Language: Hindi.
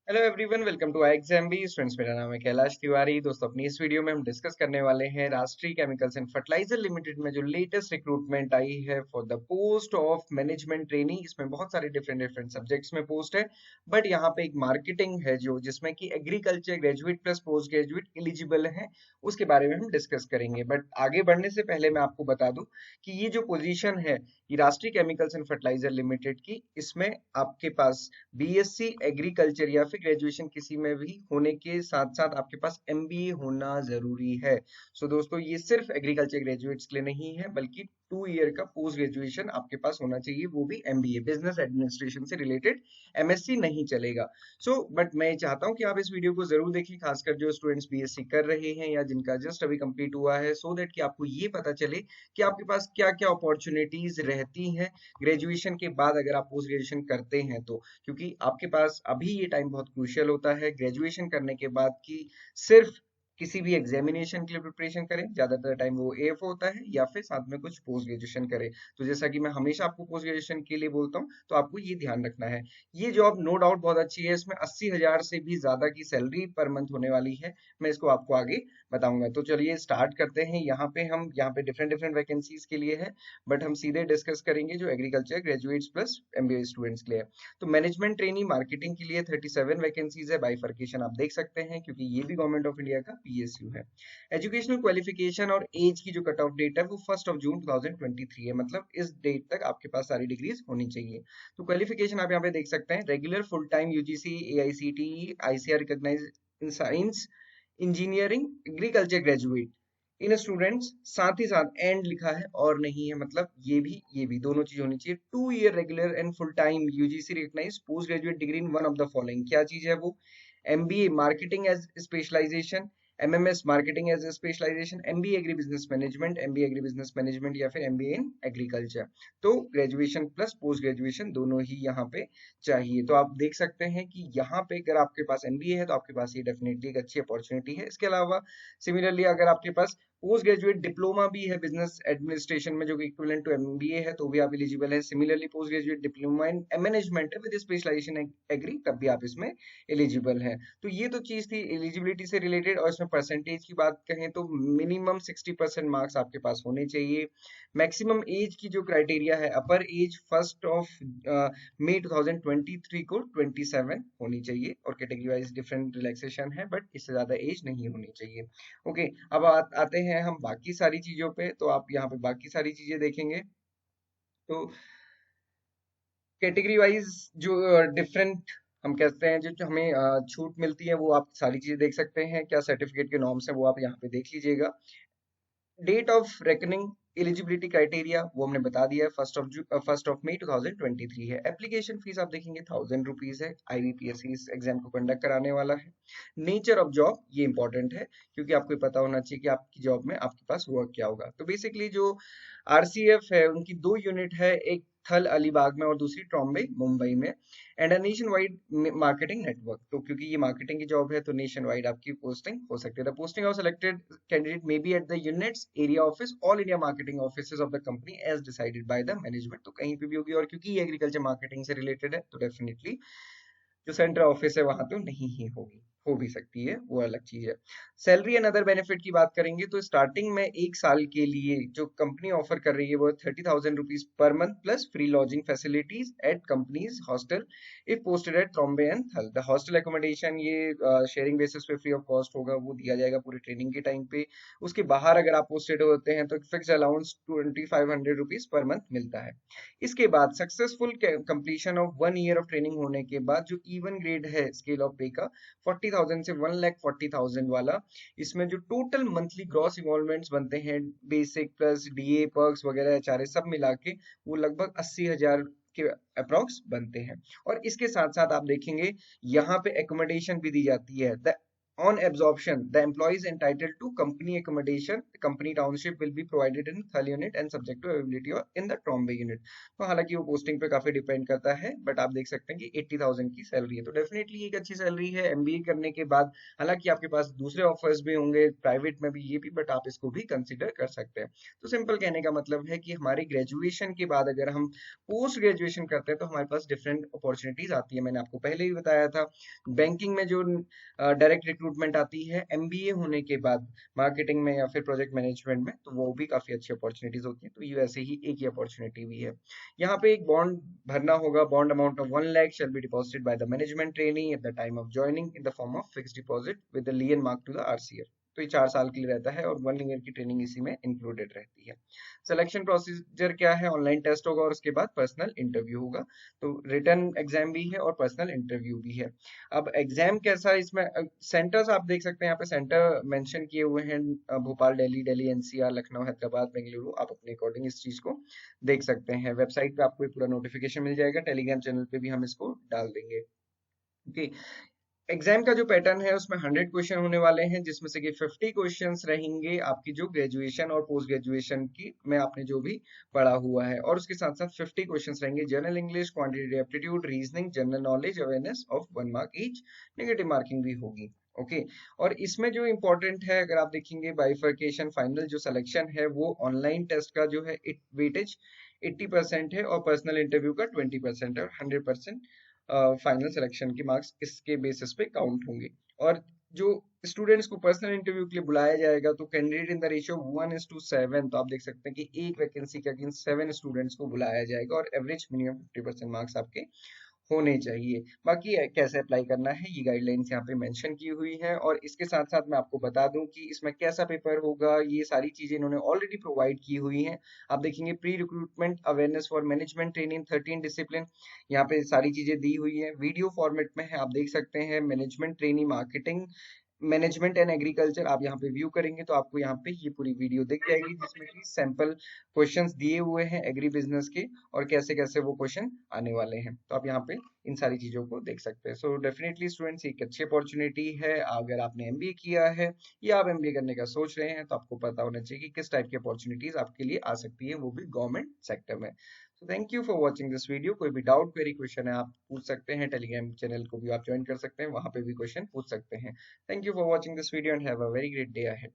Hello everyone, welcome to ExamBee students. मेरा नाम है कैलाश तिवारी। दोस्तों, अपनी इस वीडियो में हम डिस्कस करने वाले हैं राष्ट्रीय केमिकल्स एंड फर्टिलाइजर लिमिटेड में जो लेटेस्ट रिक्रूटमेंट आई है for the post of management trainee. इसमें बहुत सारे डिफरेंट डिफरेंट सब्जेक्ट्स में पोस्ट है, बट यहाँ पे एक मार्केटिंग है जो जिसमें कि agriculture graduate plus post graduate eligible है। उसके बारे में हम डिस्कस करेंगे, बट आगे बढ़ने से पहले मैं आपको बता दूं कि ये जो पोजीशन है ये राष्ट्रीय केमिकल्स एंड फर्टिलाइजर लिमिटेड की, इसमें आपके पास बीएससी एग्रीकल्चर या फिर ग्रेजुएशन किसी में भी होने के साथ साथ आपके पास एमबीए होना जरूरी है। सो दोस्तों, ये सिर्फ एग्रीकल्चर ग्रेजुएट्स के लिए नहीं है, बल्कि 2 ईयर का पोस्ट ग्रेजुएशन आपके पास होना चाहिए, वो भी एमबीए बिजनेस एडमिनिस्ट्रेशन से रिलेटेड। एमएससी नहीं चलेगा। बट मैं चाहता हूँ कि आप इस वीडियो को जरूर देखें, खासकर जो स्टूडेंट्स बीएससी कर रहे हैं या जिनका जस्ट अभी कंप्लीट हुआ है, सो दैट कि आपको ये पता चले कि आपके पास क्या क्या अपॉर्चुनिटीज रहती हैं ग्रेजुएशन के बाद अगर आप पोस्ट ग्रेजुएशन करते हैं तो। क्योंकि आपके पास अभी ये टाइम बहुत क्रूशियल होता है ग्रेजुएशन करने के बाद की सिर्फ किसी भी एग्जामिनेशन के लिए प्रिपरेशन करें, ज्यादातर टाइम वो एफ होता है, या फिर साथ में कुछ पोस्ट ग्रेजुएशन करें। तो जैसा कि मैं हमेशा आपको पोस्ट ग्रेजुएशन के लिए बोलता हूँ, तो आपको ये ध्यान रखना है। ये जॉब नो डाउट बहुत अच्छी है, इसमें 80,000 से भी ज्यादा की सैलरी पर मंथ होने वाली है। मैं इसको आपको आगे बताऊंगा। तो चलिए स्टार्ट करते हैं। यहाँ पे डिफरेंट डिफरेंट वैकेंसीज के लिए है, बट हम सीधे डिस्कस करेंगे जो agriculture graduates plus MBA students के लिए है। तो मैनेजमेंट ट्रेनी मार्केटिंग के लिए 37 वैकेंसीज है। बाइफर्केशन आप देख सकते हैं, क्योंकि ये भी गवर्नमेंट ऑफ इंडिया का पीएसयू है। एजुकेशनल क्वालिफिकेशन और एज की जो कट ऑफ डेट है वो 1 जून 2023 है, मतलब इस डेट तक आपके पास सारी डिग्रीज होनी चाहिए। तो क्वालिफिकेशन आप यहाँ पे देख सकते हैं, regular full time UGC AICTE ICR recognised in science engineering agriculture graduate in students. साथ ही साथ एंड लिखा है और नहीं है, मतलब ये भी दोनों चीज होनी चाहिए। 2 year regular and full time UGC recognised post graduate degree in one of the following. क्या चीज है वो? MBA marketing as specialisation, MMS marketing as specialisation, MBA agri business management, MBA agri business management, या फिर एमबीए इन एग्रीकल्चर। तो ग्रेजुएशन प्लस पोस्ट ग्रेजुएशन दोनों ही यहाँ पे चाहिए। तो आप देख सकते हैं कि यहाँ पे अगर आपके पास एमबीए है तो आपके पास ये डेफिनेटली एक अच्छी अपॉर्चुनिटी है। इसके अलावा सिमिलरली अगर आपके पास पोस्ट ग्रेजुएट डिप्लोमा भी है बिजनेस एडमिनिस्ट्रेशन में, जो कि इक्विवेलेंट टू एमबीए है, तो भी आप एलिजिबल है। Similarly post graduate diploma in management है विद स्पेशलाइजेशन एग्री, तब भी आप इसमें एलिजिबल हैं। तो ये तो चीज थी एलिजिबिलिटी से रिलेटेड। और इसमें परसेंटेज की बात करें तो मिनिमम 60% मार्क्स आपके पास होने चाहिए। मैक्सिमम एज की जो क्राइटेरिया है, अपर एज 1 मई 2023 को 27 होनी चाहिए, और कैटेगरी वाइज डिफरेंट रिलैक्सेशन है, बट इससे ज्यादा एज नहीं होनी चाहिए। ओके, अब आते हैं हम बाकी सारी चीजों पे। तो आप यहाँ पे बाकी सारी चीजें देखेंगे तो कैटेगरी वाइज जो डिफरेंट हम कहते हैं, जो हमें छूट मिलती है, वो आप सारी चीजें देख सकते हैं। क्या सर्टिफिकेट के नॉर्म्स हैं वो आप यहाँ पे देख लीजिएगा। Date of reckoning eligibility criteria वो हमने बता दिया है, 1 मई 2023 है। एप्लीकेशन फीस आप देखेंगे 1000 रुपीज है। आईबीपीएससी इस एग्जाम को कंडक्ट कराने वाला है। नेचर ऑफ जॉब ये इंपॉर्टेंट है, क्योंकि आपको ये पता होना चाहिए कि आपकी जॉब में आपके पास वर्क क्या होगा। तो बेसिकली जो आरसीएफ है उनकी 2 यूनिट है, एक थल अलीबाग में और दूसरी ट्रॉम्बे मुंबई में। And a nation wide marketing network, तो क्योंकि ये मार्केटिंग की जॉब है तो नेशन वाइड आपकी पोस्टिंग हो सकती है। The posting of selected candidate may be at the units area office all India marketing offices of the company as decided by the management. तो कहीं पे भी होगी, और क्योंकि ये एग्रीकल्चर मार्केटिंग से रिलेटेड है तो डेफिनेटली जो सेंट्रल ऑफिस है वहां तो नहीं ही होगी, हो भी सकती है, वो अलग चीज है। सैलरी एंड अदर बेनिफिट की बात करेंगे तो स्टार्टिंग में 1 साल के लिए जो कंपनी ऑफर कर रही है वो 30,000 rupees per month plus free lodging facilities eight companies hostel if posted at Trombay and थल। द हॉस्टल एकोमोडेशन ये शेयरिंग बेसिस पे फ्री ऑफ कॉस्ट होगा, वो दिया जाएगा पूरी ट्रेनिंग के टाइम पे। उसके बाहर अगर आप पोस्टेड होते हैं तो fix allowance 2500 rupees per month मिलता है। इसके बाद successful completion of 1 year of training होने के बाद जो इवन ग्रेड है स्केल ऑफ पे का 40,000 से 1,40,000 वाला, इसमें जो टोटल मंथली ग्रॉस इन्वॉल्वमेंट्स बनते हैं बेसिक प्लस डीए पर्क्स वगैरह एचआरए सब मिला के, वो लगभग 80,000 के अप्रॉक्स बनते हैं। और इसके साथ साथ आप देखेंगे यहाँ पे एकोमोडेशन भी दी जाती है। The On absorption, the employee is entitled to company accommodation. The company township will be provided in Thal unit and subject to availability or in the Trombe unit. तो हालांकि वो पोस्टिंग पे काफी डिपेंड करता है, बट आप देख सकते हैं कि 80,000 की सैलरी है, तो डेफिनेटली एक अच्छी सैलरी है एमबीए करने के बाद। हालांकि आपके पास दूसरे ऑफर्स भी होंगे प्राइवेट में भी, ये भी, बट आप इसको भी कंसिडर कर सकते हैं। तो सिंपल कहने का मतलब है कि हमारी ग्रेजुएशन के बाद अगर हम पोस्ट ग्रेजुएशन करते हैं तो हमारे पास डिफरेंट अपॉर्चुनिटीज आती है। मैंने आपको पहले ही बताया था, बैंकिंग में जो डायरेक्ट रिक्रूटमेंट आती है एमबीए होने के बाद मार्केटिंग में या फिर प्रोजेक्ट मैनेजमेंट में, तो वो भी काफी अच्छी अपॉर्चुनिटीज होती है। तो ये वैसे ही एक ही अपॉर्चुनिटी भी है। यहाँ पे एक बॉन्ड भरना होगा। Bond amount of 1 lakh shall be deposited by the management trainee at the time of joining in the form of fixed deposit with the lien mark to the RCF। तो ये 4 साल के लिए रहता है और 1 ईयर की ट्रेनिंग इसी में इंक्लूडेड रहती है। सिलेक्शन प्रोसीजर क्या है? ऑनलाइन टेस्ट होगा और उसके बाद पर्सनल इंटरव्यू होगा। तो रिटर्न एग्जाम भी है और पर्सनल इंटरव्यू भी है। अब एग्जाम कैसा है इसमें, सेंटर्स आप देख सकते हैं यहाँ पे सेंटर मेंशन किए हुए हैं, भोपाल, दिल्ली, दिल्ली एनसीआर, लखनऊ, हैदराबाद, बेंगलुरु। आप अपने अकॉर्डिंग इस चीज को देख सकते हैं। वेबसाइट पे आपको पूरा नोटिफिकेशन मिल जाएगा, टेलीग्राम चैनल पे भी हम इसको डाल देंगे। ओके, एग्जाम का जो पैटर्न है उसमें 100 क्वेश्चन होने वाले हैं, जिसमें से कि 50 क्वेश्चंस रहेंगे आपकी जो ग्रेजुएशन और पोस्ट ग्रेजुएशन की में आपने जो भी पढ़ा हुआ है, और उसके साथ साथ 50 क्वेश्चंस रहेंगे general English, quantitative aptitude, reasoning, general knowledge, awareness of 1 mark each. Negative marking भी होगी। ओके, और इसमें जो इम्पोर्टेंट है, अगर आप देखेंगे बाइफर्केशन, फाइनल जो सिलेक्शन है वो ऑनलाइन टेस्ट का जो है वेटेज 80% है और पर्सनल इंटरव्यू का 20% है, और 100% फाइनल सिलेक्शन के मार्क्स इसके बेसिस पे काउंट होंगे। और जो स्टूडेंट्स को पर्सनल इंटरव्यू के लिए बुलाया जाएगा तो कैंडिडेट इन द रेशियो 1:7, तो आप देख सकते हैं कि एक वैकेंसी के अगेंस्ट 7 स्टूडेंट्स को बुलाया जाएगा और एवरेज मिनिमम 50% मार्क्स आपके होने चाहिए। बाकी कैसे अप्लाई करना है ये गाइडलाइंस यहाँ पे मेंशन की हुई है। और इसके साथ साथ मैं आपको बता दूं कि इसमें कैसा पेपर होगा, ये सारी चीजें इन्होंने ऑलरेडी प्रोवाइड की हुई हैं। आप देखेंगे pre recruitment awareness for management training 13 discipline, यहाँ पे सारी चीजें दी हुई है, वीडियो फॉर्मेट में है, आप देख सकते हैं। Management training marketing management and agriculture, आप यहाँ पे व्यू करेंगे तो आपको यहाँ पे ये पूरी वीडियो दिख जाएगी, जिसमें कि सैंपल क्वेश्चंस दिए हुए हैं एग्री बिजनेस के और कैसे कैसे वो क्वेश्चन आने वाले हैं। तो आप यहाँ पे इन सारी चीजों को देख सकते हैं। सो डेफिनेटली स्टूडेंट्स, एक अच्छी अपॉर्चुनिटी है। अगर आपने एमबीए किया है या आप एमबीए करने का सोच रहे हैं तो आपको पता होना चाहिए कि किस टाइप की अपॉर्चुनिटीज आपके लिए आ सकती है, वो भी गवर्नमेंट सेक्टर में। So thank you for watching this video। कोई भी डाउट, क्वेरी, क्वेश्चन है आप पूछ सकते हैं। टेलीग्राम चैनल को भी आप ज्वाइन कर सकते हैं, वहां पे भी क्वेश्चन पूछ सकते हैं। Thank you for watching this video and have a very great day ahead।